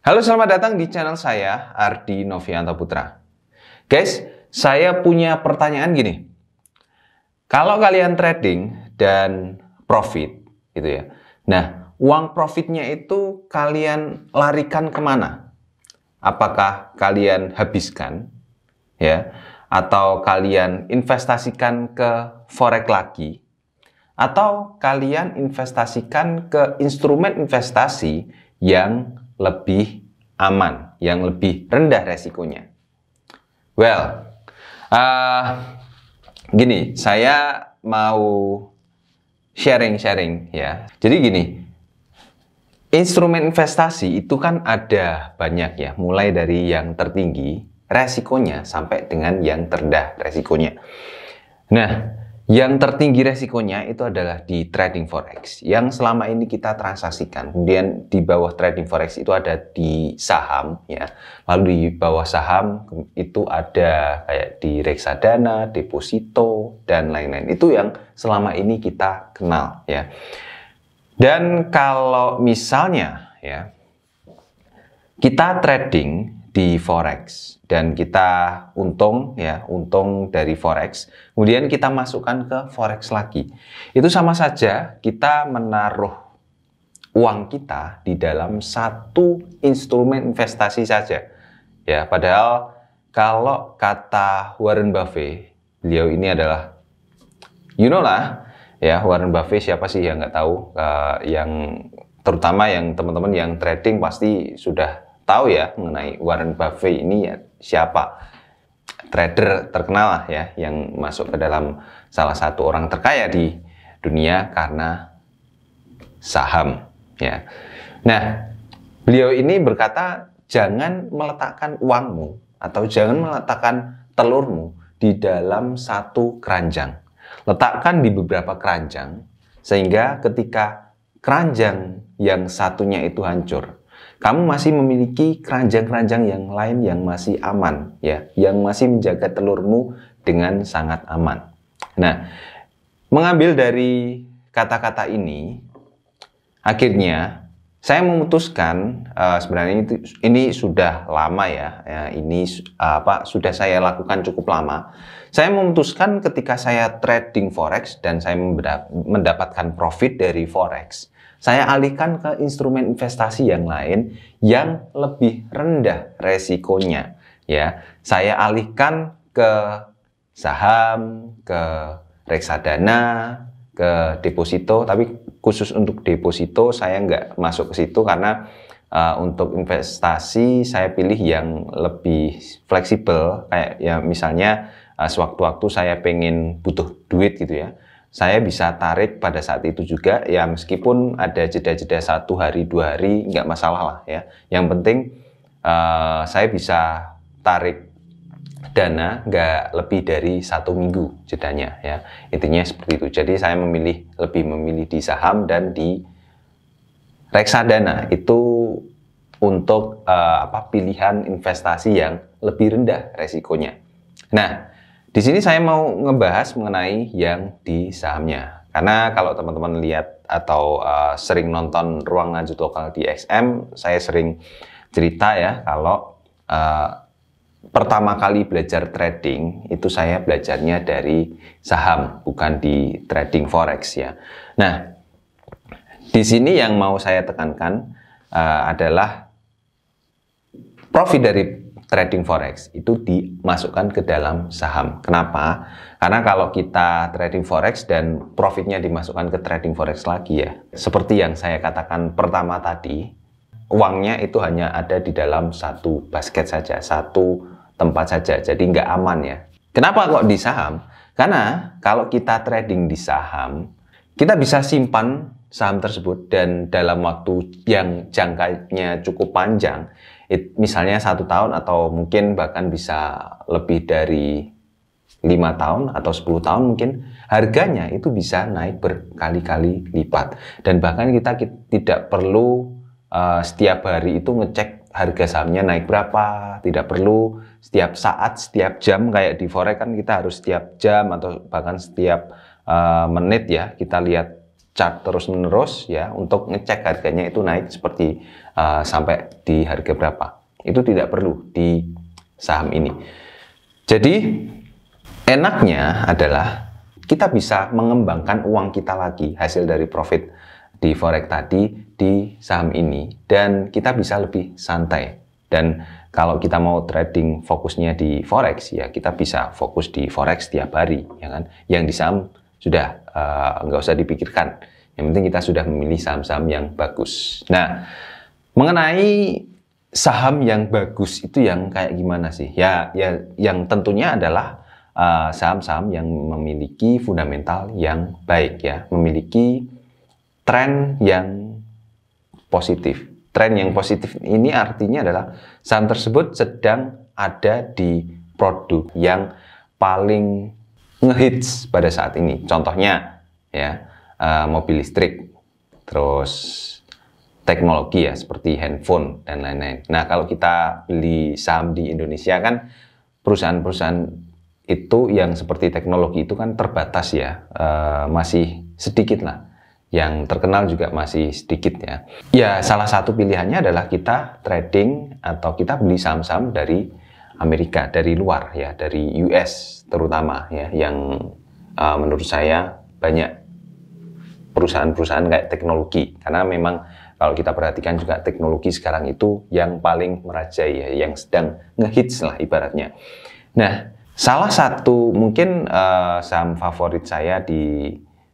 Halo, selamat datang di channel saya, Ardi Novianto Putra. Guys, saya punya pertanyaan gini. Kalau kalian trading dan profit, gitu ya. Nah, uang profitnya itu kalian larikan kemana? Apakah kalian habiskan, ya, atau kalian investasikan ke forex lagi, atau kalian investasikan ke instrumen investasi yang lebih aman, yang lebih rendah resikonya? Well, gini, saya mau sharing-sharing ya. Jadi gini, instrumen investasi itu kan ada banyak ya, mulai dari yang tertinggi resikonya sampai dengan yang terendah resikonya. Nah, yang tertinggi resikonya itu adalah di trading forex yang selama ini kita transaksikan. Kemudian di bawah trading forex itu ada di saham ya. Lalu di bawah saham itu ada kayak di reksadana, deposito dan lain-lain. Itu yang selama ini kita kenal ya. Dan kalau misalnya ya kita trading di forex dan kita untung ya, untung dari forex, kemudian kita masukkan ke forex lagi. Itu sama saja kita menaruh uang kita di dalam satu instrumen investasi saja. Ya, padahal kalau kata Warren Buffett, beliau ini adalah lah ya, Warren Buffett siapa sih yang nggak tahu, yang terutama yang teman-teman yang trading pasti sudah tahu ya mengenai Warren Buffett ini ya, siapa trader terkenal lah ya, yang masuk ke dalam salah satu orang terkaya di dunia karena saham ya. Nah, beliau ini berkata jangan meletakkan uangmu atau jangan meletakkan telurmu di dalam satu keranjang. Letakkan di beberapa keranjang sehingga ketika keranjang yang satunya itu hancur, kamu masih memiliki keranjang-keranjang yang lain yang masih aman ya, yang masih menjaga telurmu dengan sangat aman. Nah, mengambil dari kata-kata ini, akhirnya saya memutuskan, sebenarnya ini sudah lama ya, ini sudah saya lakukan cukup lama. Saya memutuskan ketika saya trading forex dan saya mendapatkan profit dari forex, saya alihkan ke instrumen investasi yang lain yang lebih rendah resikonya ya. Saya alihkan ke saham, ke reksadana, ke deposito, tapi khusus untuk deposito saya nggak masuk ke situ karena untuk investasi saya pilih yang lebih fleksibel, kayak ya misalnya sewaktu-waktu saya pengen butuh duit gitu ya, saya bisa tarik pada saat itu juga ya, meskipun ada jeda-jeda 1 hari 2 hari nggak masalah lah ya. Yang penting saya bisa tarik dana nggak lebih dari 1 minggu jedanya ya, intinya seperti itu. Jadi saya lebih memilih di saham dan di reksadana itu untuk pilihan investasi yang lebih rendah resikonya. Nah, di sini saya mau ngebahas mengenai yang di sahamnya. Karena kalau teman-teman lihat atau sering nonton Ruang Lanjut Lokal di XM, saya sering cerita ya kalau pertama kali belajar trading itu saya belajarnya dari saham, bukan di trading forex ya. Nah, di sini yang mau saya tekankan adalah profit dari trading forex itu dimasukkan ke dalam saham. Kenapa? Karena kalau kita trading forex dan profitnya dimasukkan ke trading forex lagi ya, seperti yang saya katakan pertama tadi, uangnya itu hanya ada di dalam satu basket saja, satu tempat saja, jadi nggak aman ya. Kenapa kok di saham? Karena kalau kita trading di saham, kita bisa simpan saham tersebut dan dalam waktu yang jangkanya cukup panjang, misalnya 1 tahun atau mungkin bahkan bisa lebih dari 5 tahun atau 10 tahun mungkin, harganya itu bisa naik berkali-kali lipat. Dan bahkan kita tidak perlu setiap hari itu ngecek harga sahamnya naik berapa, tidak perlu setiap saat, setiap jam kayak di forex kan kita harus setiap jam atau bahkan setiap menit ya kita lihat chart terus-menerus ya untuk ngecek harganya itu naik seperti sampai di harga berapa. Itu tidak perlu di saham ini. Jadi enaknya adalah kita bisa mengembangkan uang kita lagi hasil dari profit di forex tadi di saham ini, dan kita bisa lebih santai. Dan kalau kita mau trading fokusnya di forex, ya kita bisa fokus di forex tiap hari, ya kan? Yang di saham sudah nggak usah dipikirkan. Yang penting kita sudah memilih saham-saham yang bagus. Nah, mengenai saham yang bagus itu yang kayak gimana sih? Ya yang tentunya adalah saham-saham yang memiliki fundamental yang baik, ya, memiliki tren yang positif. Tren yang positif ini artinya adalah saham tersebut sedang ada di produk yang paling ngehits pada saat ini. Contohnya ya mobil listrik, terus teknologi ya seperti handphone dan lain-lain. Nah, kalau kita beli saham di Indonesia kan perusahaan-perusahaan itu yang seperti teknologi itu kan terbatas ya, masih sedikit lah. Yang terkenal juga masih sedikit ya. Ya, salah satu pilihannya adalah kita trading atau kita beli saham-saham dari Amerika, dari luar ya, dari US terutama ya, yang menurut saya banyak perusahaan-perusahaan kayak teknologi. Karena memang kalau kita perhatikan juga teknologi sekarang itu yang paling merajai ya, yang sedang ngehits lah ibaratnya. Nah, salah satu mungkin saham favorit saya di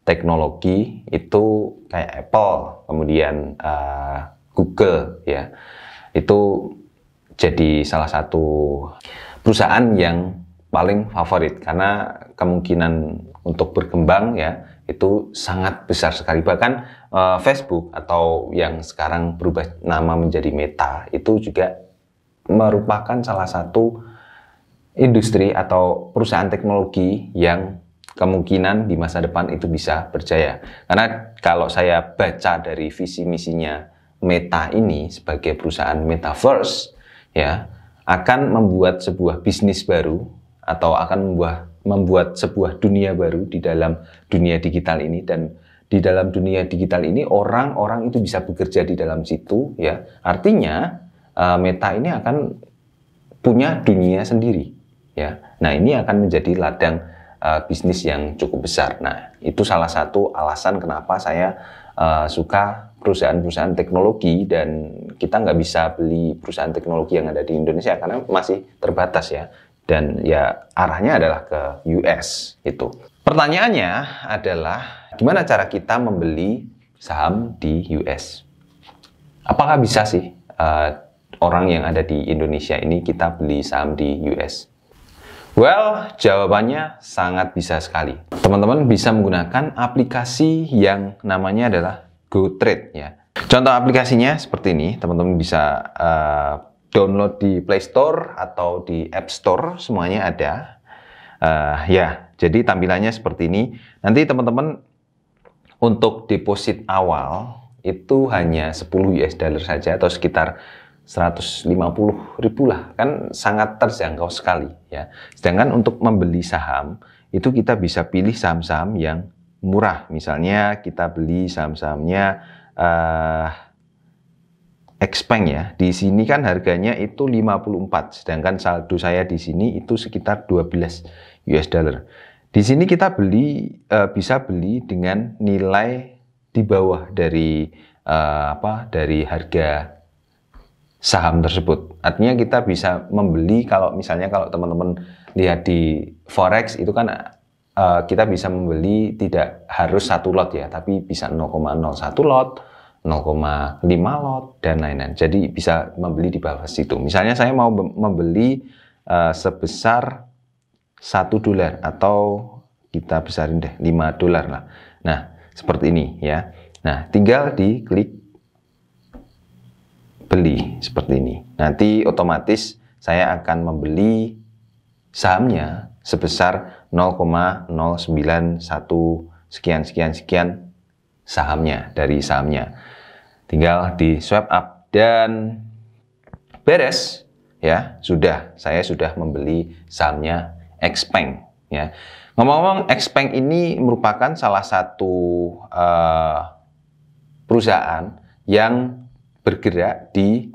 teknologi itu kayak Apple, kemudian Google ya. Itu jadi salah satu perusahaan yang paling favorit karena kemungkinan untuk berkembang ya itu sangat besar sekali. Bahkan Facebook atau yang sekarang berubah nama menjadi Meta itu juga merupakan salah satu industri atau perusahaan teknologi yang kemungkinan di masa depan itu bisa berjaya. Karena kalau saya baca dari visi misinya Meta ini sebagai perusahaan metaverse ya, akan membuat sebuah bisnis baru atau akan membuat sebuah dunia baru di dalam dunia digital ini. Dan di dalam dunia digital ini orang-orang itu bisa bekerja di dalam situ ya. Artinya Meta ini akan punya dunia sendiri ya. Nah, ini akan menjadi ladang bisnis yang cukup besar. Nah, itu salah satu alasan kenapa saya suka perusahaan-perusahaan teknologi, dan kita nggak bisa beli perusahaan teknologi yang ada di Indonesia karena masih terbatas ya. Dan ya arahnya adalah ke US itu. Pertanyaannya adalah gimana cara kita membeli saham di US? Apakah bisa sih orang yang ada di Indonesia ini kita beli saham di US? Well, jawabannya sangat bisa sekali. Teman-teman bisa menggunakan aplikasi yang namanya adalah GoTrade ya. Contoh aplikasinya seperti ini, teman-teman bisa download di Play Store atau di App Store, semuanya ada. Ya, jadi tampilannya seperti ini. Nanti teman-teman untuk deposit awal itu hanya 10 US dollar saja atau sekitar 150.000 lah, kan sangat terjangkau sekali ya. Sedangkan untuk membeli saham itu kita bisa pilih saham-saham yang murah. Misalnya kita beli saham-sahamnya Xpeng ya. Di sini kan harganya itu 54, sedangkan saldo saya di sini itu sekitar 12 US dollar. Di sini kita bisa beli dengan nilai di bawah dari dari harga saham tersebut. Artinya kita bisa membeli, kalau misalnya kalau teman-teman lihat di forex itu kan kita bisa membeli tidak harus 1 lot ya, tapi bisa 0,01 lot, 0,5 lot dan lain-lain. Jadi bisa membeli di bawah situ. Misalnya saya mau membeli sebesar 1 dolar atau kita besarin deh 5 dolar lah. Nah, seperti ini ya. Nah, tinggal diklik beli seperti ini. Nanti otomatis saya akan membeli sahamnya sebesar 0,091 sekian sahamnya dari sahamnya. Tinggal di swipe up dan beres ya, saya sudah membeli sahamnya Xpeng ya. Ngomong-ngomong, Xpeng ini merupakan salah satu perusahaan yang bergerak di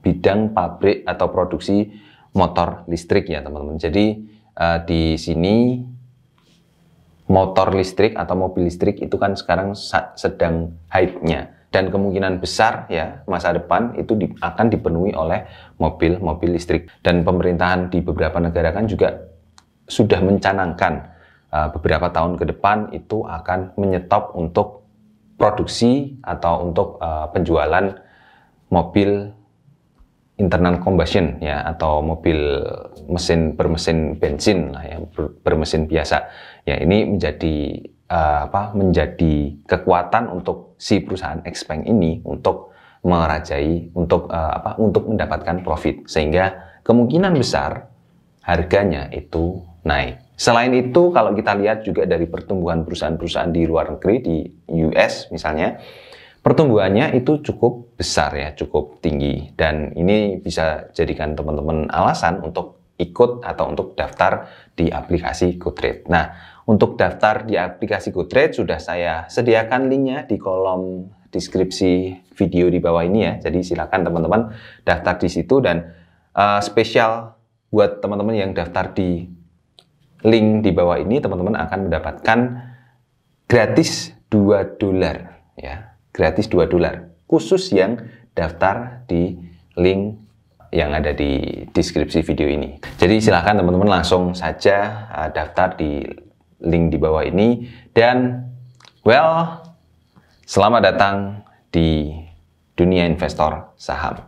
bidang pabrik atau produksi motor listrik ya teman-teman. Jadi di sini motor listrik atau mobil listrik itu kan sekarang sedang hype-nya, dan kemungkinan besar ya masa depan itu akan dipenuhi oleh mobil-mobil listrik. Dan pemerintahan di beberapa negara kan juga sudah mencanangkan beberapa tahun ke depan itu akan menyetop untuk produksi atau untuk penjualan mobil internal combustion ya, atau mobil bermesin bensin lah ya, bermesin biasa ya. Ini menjadi menjadi kekuatan untuk si perusahaan Xpeng ini untuk merajai, untuk mendapatkan profit, sehingga kemungkinan besar harganya itu naik. Selain itu, kalau kita lihat juga dari pertumbuhan perusahaan-perusahaan di luar negeri, di US misalnya, pertumbuhannya itu cukup besar ya, cukup tinggi, dan ini bisa jadikan teman-teman alasan untuk ikut atau untuk daftar di aplikasi GoTrade. Nah, untuk daftar di aplikasi GoTrade sudah saya sediakan linknya di kolom deskripsi video di bawah ini ya. Jadi silakan teman-teman daftar di situ, dan spesial buat teman-teman yang daftar di link di bawah ini, teman-teman akan mendapatkan gratis $2 ya. Gratis $2 khusus yang daftar di link yang ada di deskripsi video ini. Jadi silahkan teman-teman langsung saja daftar di link di bawah ini, dan selamat datang di dunia investor saham.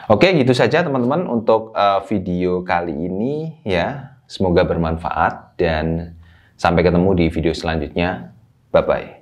Oke, gitu saja teman-teman untuk video kali ini ya. Semoga bermanfaat, dan sampai ketemu di video selanjutnya. Bye-bye.